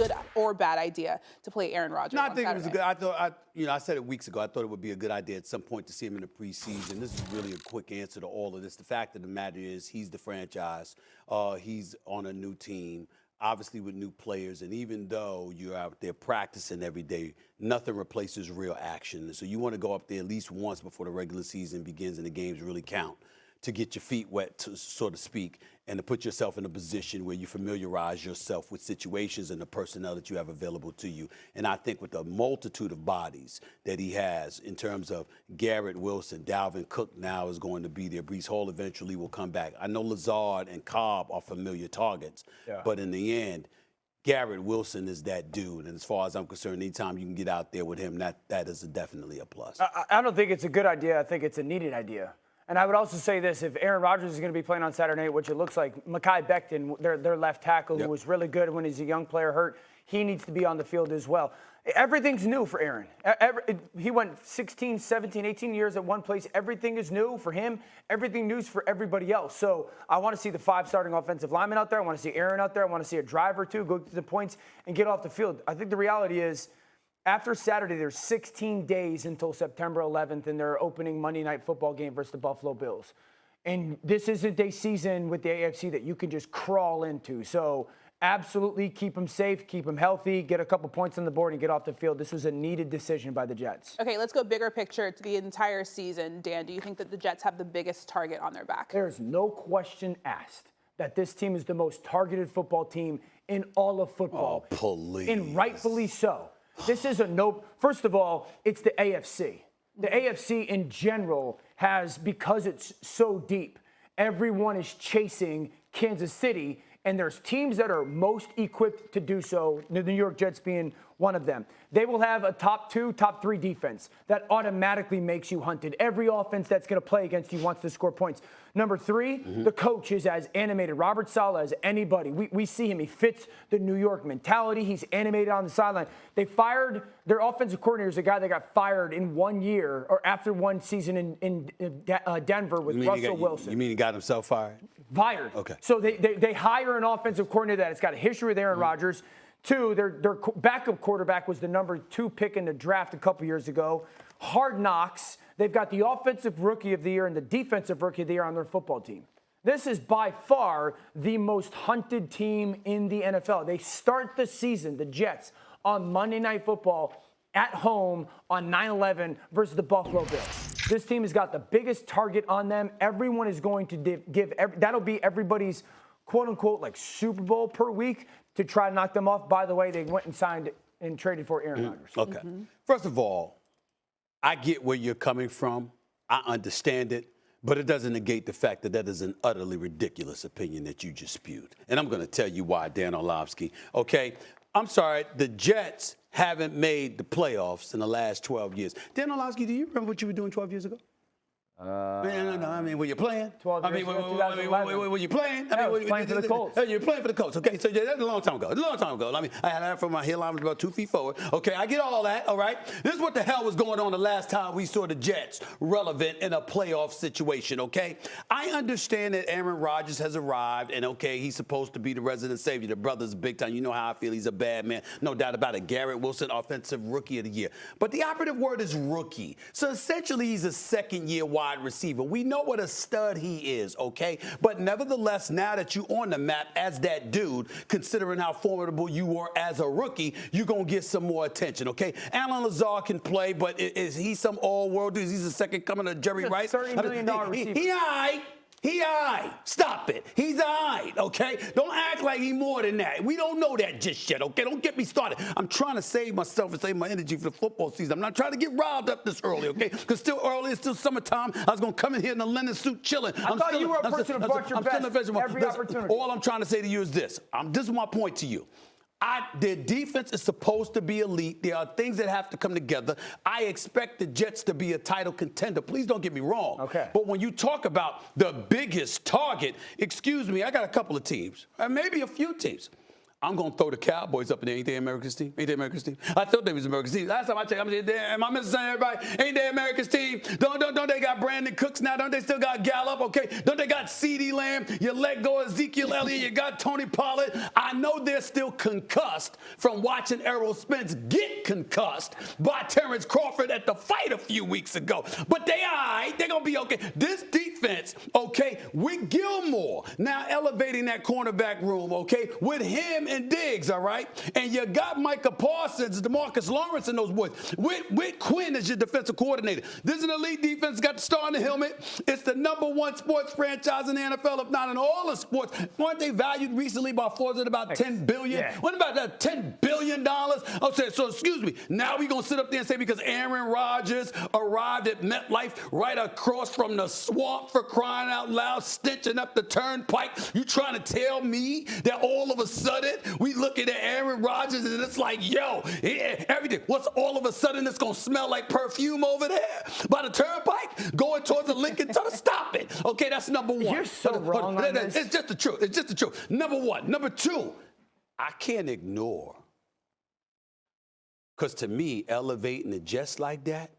good or bad idea to play Aaron Rodgers? No, I think it was a good. I said it weeks ago. I thought it would be a good idea at some point to see him in the preseason. This is really a quick answer to all of this. The fact of the matter is, he's the franchise. He's on a new team, obviously with new players, and even though you're out there practicing every day, nothing replaces real action. So you want to go up there at least once before the regular season begins and the games really count, to get your feet wet, so to speak, and to put yourself in a position where you familiarize yourself with situations and the personnel that you have available to you. And I think with the multitude of bodies that he has in terms of Garrett Wilson, Dalvin Cook now is going to be there. Breece Hall eventually will come back. I know Lazard and Cobb are familiar targets, but in the end, Garrett Wilson is that dude. And as far as I'm concerned, anytime you can get out there with him, that is definitely a plus. I don't think it's a good idea. I think it's a needed idea. And I would also say this, if Aaron Rodgers is going to be playing on Saturday night, which it looks like, Mekhi Becton, their left tackle, who was really good when he's a young player hurt, he needs to be on the field as well. Everything's new for Aaron. He went 16, 17, 18 years at one place. Everything is new for him. Everything new for everybody else. So I want to see the 5 starting offensive linemen out there. I want to see Aaron out there. I want to see a driver, too, go to the points and get off the field. I think the reality is, after Saturday, there's 16 days until September 11th in their opening Monday Night Football game versus the Buffalo Bills. And this isn't a season with the AFC that you can just crawl into. So absolutely keep them safe, keep them healthy, get a couple points on the board, and get off the field. This was a needed decision by the Jets. Okay, let's go bigger picture to the entire season. Dan, do you think that the Jets have the biggest target on their back? There's no question asked that this team is the most targeted football team in all of football. Oh, please. And rightfully so. This is a no. First of all, it's the AFC. The AFC in general has, because it's so deep, everyone is chasing Kansas City, and there's teams that are most equipped to do so, the New York Jets being one of them. They will have a top 2, top 3 defense that automatically makes you hunted. Every offense that's going to play against you wants to score points. Number 3, the coach is as animated. Robert Saleh as anybody. We see him. He fits the New York mentality. He's animated on the sideline. They fired their offensive coordinator, is a guy that got fired in 1 year or after one season in Denver with Russell Wilson. You mean he got himself fired? Fired. Okay. So they hire an offensive coordinator that has got a history with Aaron Rodgers. 2, their backup quarterback was the number 2 pick in the draft a couple years ago. Hard knocks. They've got the offensive rookie of the year and the defensive rookie of the year on their football team. This is by far the most hunted team in the NFL. They start the season, the Jets, on Monday Night Football at home on 9/11 versus the Buffalo Bills. This team has got the biggest target on them. Everyone is going to give that'll be everybody's quote-unquote like Super Bowl per week to try to knock them off. By the way, they went and signed and traded for Aaron Rodgers. Okay. First of all, I get where you're coming from. I understand it. But it doesn't negate the fact that is an utterly ridiculous opinion that you just spewed. And I'm going to tell you why, Dan Orlovsky. Okay? I'm sorry. The Jets haven't made the playoffs in the last 12 years. Dan Orlovsky, do you remember what you were doing 12 years ago? No. I mean, were you playing? 12 years ago, were you playing? I was playing for the Colts. You were playing for the Colts. Okay, so that's a long time ago. It's a long time ago. I mean, I had that from my hairline was about 2 feet forward. Okay, I get all that, all right? This is what the hell was going on the last time we saw the Jets relevant in a playoff situation, okay? I understand that Aaron Rodgers has arrived, and, okay, he's supposed to be the resident savior. The brother's big time. You know how I feel. He's a bad man. No doubt about it. Garrett Wilson, offensive rookie of the year. But the operative word is rookie. So essentially, he's a second-year wide receiver. We know what a stud he is, okay? But nevertheless, now that you're on the map as that dude, considering how formidable you were as a rookie, you're going to get some more attention, okay? Alan Lazard can play, but is he some all-world dude? He's the second coming of Jerry Rice? $30 million receiver. He all right. He all right. Stop it. He's all right, okay? Don't act like he's more than that. We don't know that just yet, okay? Don't get me started. I'm trying to save myself and save my energy for the football season. I'm not trying to get riled up this early, okay? Because still early, it's still summertime. I was going to come in here in a linen suit chilling. I thought you were a person who brought your best every opportunity. All I'm trying to say to you is this. This is my point to you. Their defense is supposed to be elite. There are things that have to come together. I expect the Jets to be a title contender. Please don't get me wrong. Okay. But when you talk about the biggest target, excuse me, I got a couple of teams, maybe a few teams. I'm going to throw the Cowboys up in there. Ain't they America's team? Ain't they America's team? I thought they was America's team. Last time I checked, am I missing something, everybody? Ain't they America's team? Don't they got Brandon Cooks now? Don't they still got Gallup? Okay. Don't they got CeeDee Lamb? You let go of Ezekiel Elliott. You got Tony Pollard. I know they're still concussed from watching Errol Spence get concussed by Terrence Crawford at the fight a few weeks ago. But they all right. They're going to be okay. This defense, okay, with Gilmore now elevating that cornerback room, okay, with him and Diggs, all right? And you got Micah Parsons, DeMarcus Lawrence, and those boys. With Quinn as your defensive coordinator. This is an elite defense, got the star in the helmet. It's the #1 sports franchise in the NFL, if not in all of sports. Weren't they valued recently by Forbes at about $10 billion? Yeah. What about that $10 billion? Okay, so excuse me. Now we're going to sit up there and say because Aaron Rodgers arrived at MetLife right across from the swamp, for crying out loud, stenching up the turnpike. You trying to tell me that all of a sudden we looking at Aaron Rodgers and it's like, yo, everything. What's all of a sudden it's going to smell like perfume over there by the turnpike going towards the Lincoln Tunnel? Stop it. Okay, that's #1. You're so wrong on this. It's just the truth. It's just the truth. #1. #2, I can't ignore. Because to me, elevating it just like that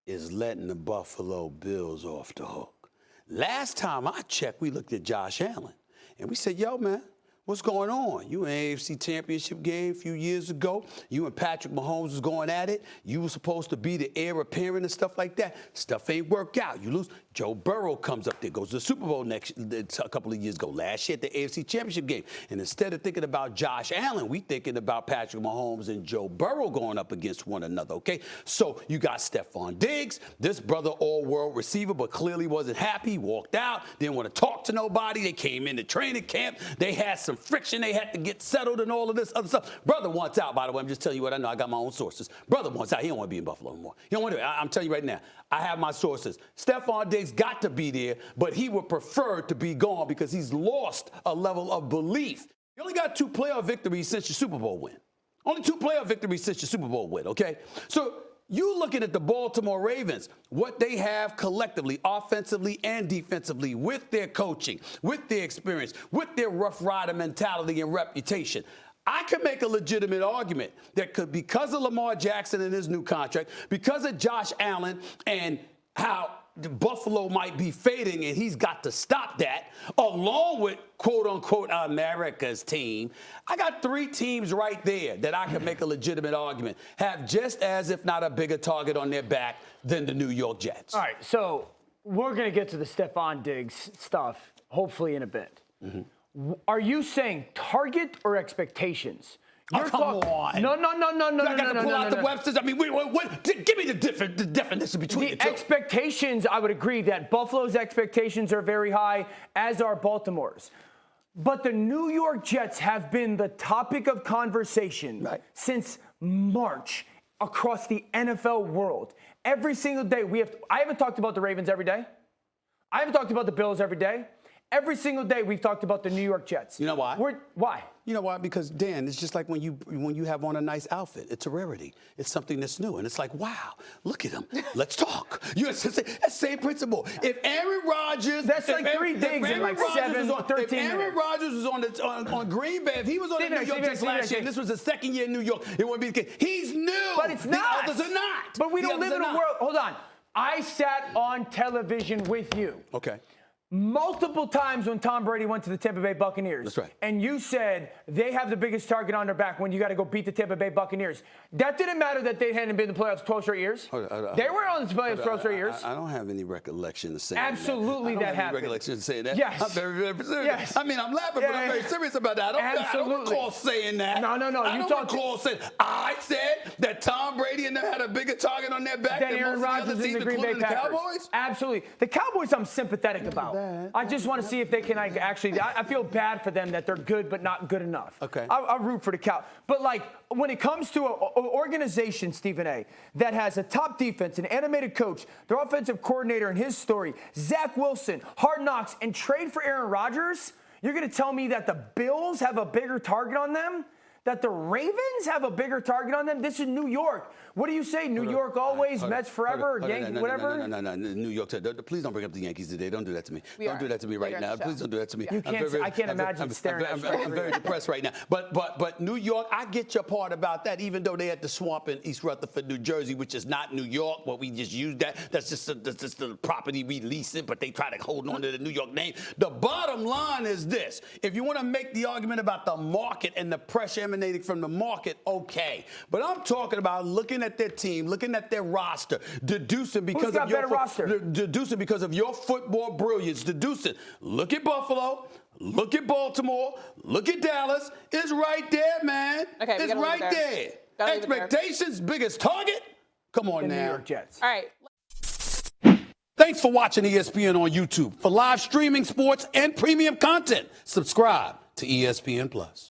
is letting the Buffalo Bills off the hook. Last time I checked, we looked at Josh Allen, and we said, yo, man, what's going on? You in an AFC Championship game a few years ago. You and Patrick Mahomes was going at it. You were supposed to be the heir apparent and stuff like that. Stuff ain't work out. You lose. Joe Burrow comes up there, goes to the Super Bowl a couple of years ago. Last year at the AFC Championship game. And instead of thinking about Josh Allen, we thinking about Patrick Mahomes and Joe Burrow going up against one another, okay? So you got Stefon Diggs, this brother all-world receiver, but clearly wasn't happy, walked out, didn't want to talk to nobody. They came into training camp. They had some friction. They had to get settled and all of this other stuff. Brother wants out, by the way. I'm just telling you what I know. I got my own sources. Brother wants out. He don't want to be in Buffalo anymore. He don't want to. I'm telling you right now. I have my sources. Stefon Diggs got to be there, but he would prefer to be gone because he's lost a level of belief. You only got 2 playoff victories since your Super Bowl win. Only 2 playoff victories since your Super Bowl win, okay? So you looking at the Baltimore Ravens, what they have collectively, offensively and defensively, with their coaching, with their experience, with their Rough Rider mentality and reputation. I could make a legitimate argument that because of Lamar Jackson and his new contract, because of Josh Allen and how Buffalo might be fading and he's got to stop that, along with quote-unquote America's team, I got 3 teams right there that I can make a legitimate argument have just as, if not a bigger target on their back than the New York Jets. All right, so we're going to get to the Stefon Diggs stuff hopefully in a bit. Mm-hmm. Are you saying target or expectations? Oh, come on. No. I got to pull out the Websters. I mean, give me the definition between the two. Expectations, I would agree that Buffalo's expectations are very high, as are Baltimore's. But the New York Jets have been the topic of conversation since March across the NFL world. Every single day I haven't talked about the Ravens every day. I haven't talked about the Bills every day. Every single day we've talked about the New York Jets. You know why? Why? You know why? Because, Dan, it's just like when you have on a nice outfit. It's a rarity. It's something that's new. And it's like, wow, look at him. Let's talk. It's the same principle. If Aaron Rodgers... That's like 3 digs in like 13 minutes. If Aaron Rodgers was on Green Bay, if he was on the New York Jets last year, and this was his second year in New York, it wouldn't be the case. He's new. But it's not. The others are not. But we don't live in a world... Hold on. I sat on television with you. Okay. Multiple times when Tom Brady went to the Tampa Bay Buccaneers. That's right. And you said they have the biggest target on their back when you got to go beat the Tampa Bay Buccaneers. That didn't matter that they hadn't been in the playoffs 12 straight years. They were on the playoffs 12 straight years. I don't have any recollection of saying Absolutely that. that happened. Recollection of saying that. Yes. I'm very, very serious. Yes. I mean, I'm laughing, but I'm very serious about that. I don't recall saying that. No. I don't recall saying. I said that Tom Brady and them had a bigger target on their back than Aaron Rodgers and the Green Bay Packers. Cowboys? Absolutely. The Cowboys I'm sympathetic about. I just want to see if they can actually. I feel bad for them that they're good but not good enough. Okay. I root for the Cow. But like when it comes to an organization, Stephen A., that has a top defense, an animated coach, their offensive coordinator and his story, Zach Wilson, Hard Knocks, and trade for Aaron Rodgers, you're going to tell me that the Bills have a bigger target on them? that the Ravens have a bigger target on them? This is New York. What do you say? New York always, Mets forever, Yankees, whatever? No. New York. Please don't bring up the Yankees today. Don't do that to me. Don't do that to me right now. Please don't do that to me. You can't. I can't imagine staring at you. I'm very depressed right now. But New York, I get your part about that. Even though they had the swamp in East Rutherford, New Jersey, which is not New York, but we just use that. That's just the property we lease it, but they try to hold on to the New York name. The bottom line is this: if you want to make the argument about the market and the pressure emanating from the market, okay. But I'm talking about looking at their team, looking at their roster, deducing because of your roster? Deducing because of your football brilliance, deducing. Look at Buffalo. Look at Baltimore. Look at Dallas. It's right there, man. Okay, it's right there. Expectations, biggest target. Come on now. New York Jets. All right. Thanks for watching ESPN on YouTube. For live streaming sports and premium content, subscribe to ESPN Plus.